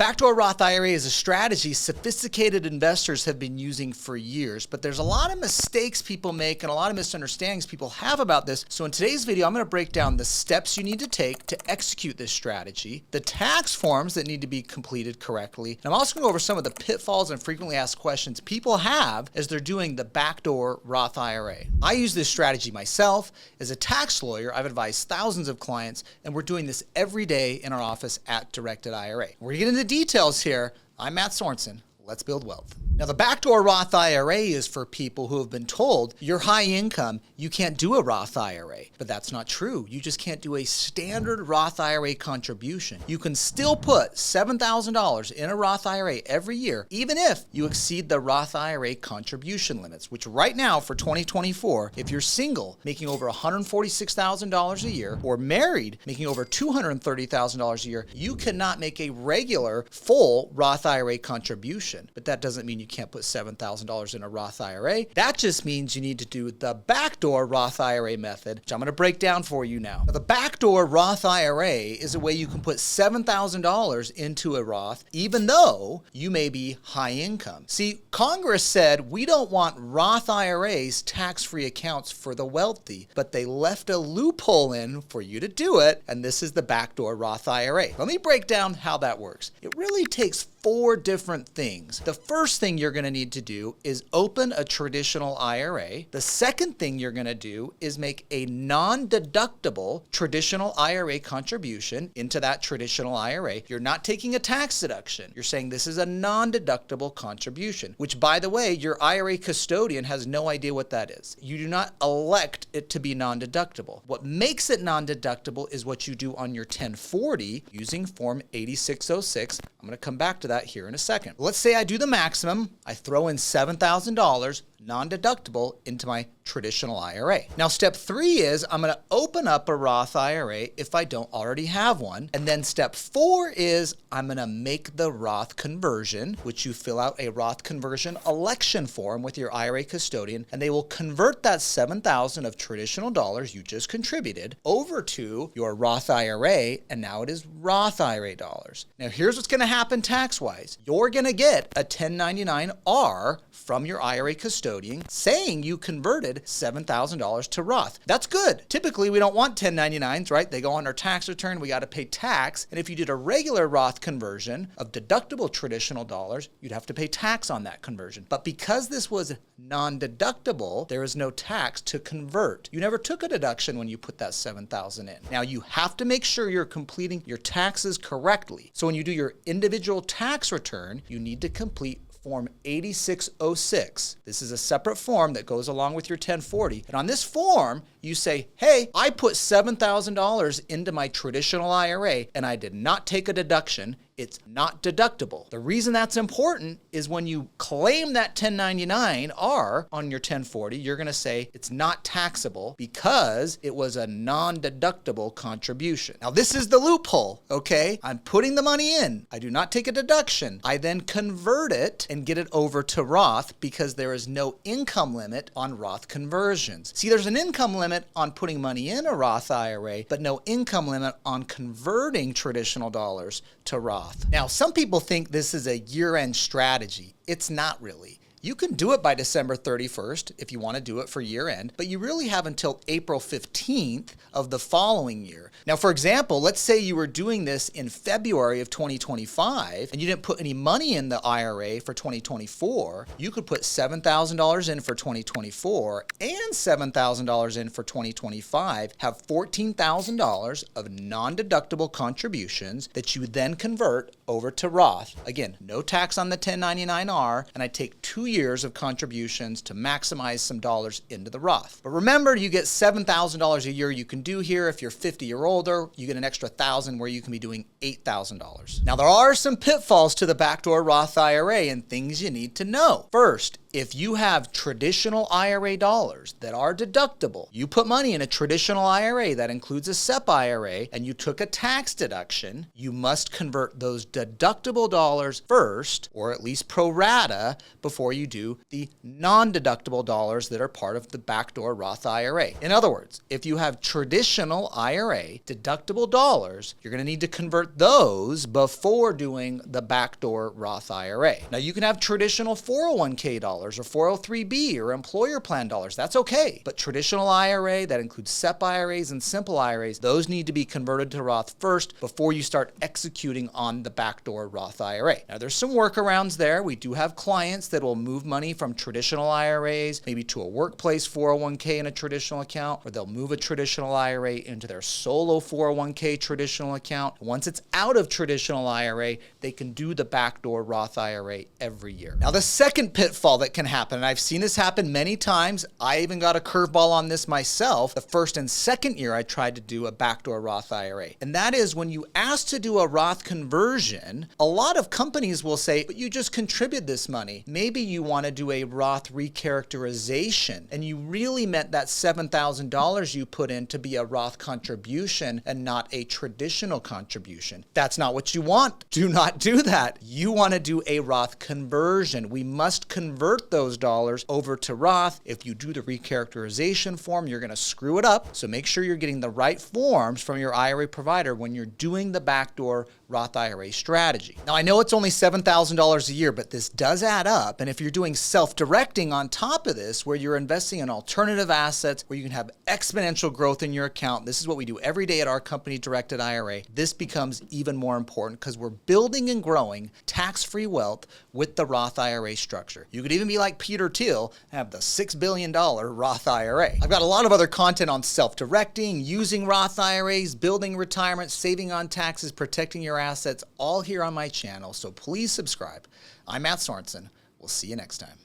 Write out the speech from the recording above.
Backdoor Roth IRA is a strategy sophisticated investors have been using for years, but there's a lot of mistakes people make and a lot of misunderstandings people have about this. So in today's video, I'm going to break down the steps you need to take to execute this strategy, the tax forms that need to be completed correctly, and I'm also going to go over some of the pitfalls and frequently asked questions people have as they're doing the backdoor Roth IRA. I use this strategy myself. As a tax lawyer, I've advised thousands of clients, and we're doing this every day in our office at Directed IRA. We're getting into details here. I'm Matt Sorensen. Let's build wealth. Now, the backdoor Roth IRA is for people who have been told you're high income, you can't do a Roth IRA. But that's not true. You just can't do a standard Roth IRA contribution. You can still put $7,000 in a Roth IRA every year, even if you exceed the Roth IRA contribution limits, which right now for 2024, if you're single, making over $146,000 a year, or married, making over $230,000 a year, you cannot make a regular full Roth IRA contribution. But that doesn't mean you can't put $7,000 in a Roth IRA. That just means you need to do the backdoor Roth IRA method, which I'm going to break down for you now. Now, the backdoor Roth IRA is a way you can put $7,000 into a Roth, even though you may be high income. See, Congress said we don't want Roth IRAs tax-free accounts for the wealthy, but they left a loophole in for you to do it, and this is the backdoor Roth IRA. Let me break down how that works. It really takes four different things. The first thing you're going to need to do is open a traditional IRA. The second thing you're going to do is make a non-deductible traditional IRA contribution into that traditional IRA. You're not taking a tax deduction. You're saying this is a non-deductible contribution, which, by the way, your IRA custodian has no idea what that is. You do not elect it to be non-deductible. What makes it non-deductible is what you do on your 1040 using Form 8606. I'm going to come back to that here in a second. Let's say I do the maximum. I throw in $7,000 non-deductible into my traditional IRA. Now, step 3 is I'm going to open up a Roth IRA if I don't already have one. And then step 4 is I'm going to make the Roth conversion, which you fill out a Roth conversion election form with your IRA custodian, and they will convert that $7,000 of traditional dollars you just contributed over to your Roth IRA, and now it is Roth IRA dollars. Now, here's what's going to happen tax-wise. You're going to get a 1099-R from your IRA custodian saying you converted $7,000 to Roth. That's good. Typically, we don't want 1099s, right? They go on our tax return. We got to pay tax. And if you did a regular Roth conversion of deductible traditional dollars, you'd have to pay tax on that conversion. But because this was non-deductible, there is no tax to convert. You never took a deduction when you put that $7,000 in. Now, you have to make sure you're completing your taxes correctly. So when you do your individual tax return, you need to complete Form 8606. This is a separate form that goes along with your 1040. And on this form, you say, hey, I put $7,000 into my traditional IRA and I did not take a deduction. It's not deductible. The reason that's important is when you claim that 1099-R on your 1040, you're going to say it's not taxable because it was a non-deductible contribution. Now, this is the loophole, okay? I'm putting the money in. I do not take a deduction. I then convert it and get it over to Roth because there is no income limit on Roth conversions. See, there's an income limit on putting money in a Roth IRA, but no income limit on converting traditional dollars to Roth. Now, some people think this is a year-end strategy. It's not really. You can do it by December 31st if you want to do it for year end, but you really have until April 15th of the following year. Now, for example, let's say you were doing this in February of 2025 and you didn't put any money in the IRA for 2024. You could put $7,000 in for 2024 and $7,000 in for 2025, have $14,000 of non-deductible contributions that you would then convert over to Roth. Again, no tax on the 1099-R, and I take 2 years of contributions to maximize some dollars into the Roth. But remember, you get $7,000 a year you can do here. If you're 50 or older, you get an extra $1,000 where you can be doing $8,000. Now, there are some pitfalls to the backdoor Roth IRA and things you need to know. First, if you have traditional IRA dollars that are deductible, you put money in a traditional IRA that includes a SEP IRA, and you took a tax deduction, you must convert those deductible dollars first, or at least pro rata, before you you do the non-deductible dollars that are part of the Backdoor Roth IRA. In other words, if you have traditional IRA deductible dollars, you're going to need to convert those before doing the Backdoor Roth IRA. Now, you can have traditional 401k dollars or 403b or employer plan dollars. That's okay. But traditional IRA, that includes SEP IRAs and simple IRAs, those need to be converted to Roth first before you start executing on the Backdoor Roth IRA. Now, there's some workarounds there. We do have clients that will move money from traditional IRAs, maybe to a workplace 401k in a traditional account, or they'll move a traditional IRA into their solo 401k traditional account. Once it's out of traditional IRA, they can do the Backdoor Roth IRA every year. Now, the second pitfall that can happen, and I've seen this happen many times, I even got a curveball on this myself the first and second year I tried to do a Backdoor Roth IRA. And that is when you ask to do a Roth conversion, a lot of companies will say, but you just contribute this money. Maybe you want to do a Roth recharacterization, and you really meant that $7,000 you put in to be a Roth contribution and not a traditional contribution. That's not what you want. Do not do that. You want to do a Roth conversion. We must convert those dollars over to Roth. If you do the recharacterization form, you're going to screw it up. So make sure you're getting the right forms from your IRA provider when you're doing the Backdoor Roth IRA strategy. Now, I know it's only $7,000 a year, but this does add up. And if you're doing self-directing on top of this, where you're investing in alternative assets, where you can have exponential growth in your account, this is what we do every day at our company-directed IRA, this becomes even more important because we're building and growing tax-free wealth with the Roth IRA structure. You could even be like Peter Thiel and have the $6 billion Roth IRA. I've got a lot of other content on self-directing, using Roth IRAs, building retirement, saving on taxes, protecting your assets, all here on my channel. So please subscribe. I'm Matt Sorensen. We'll see you next time.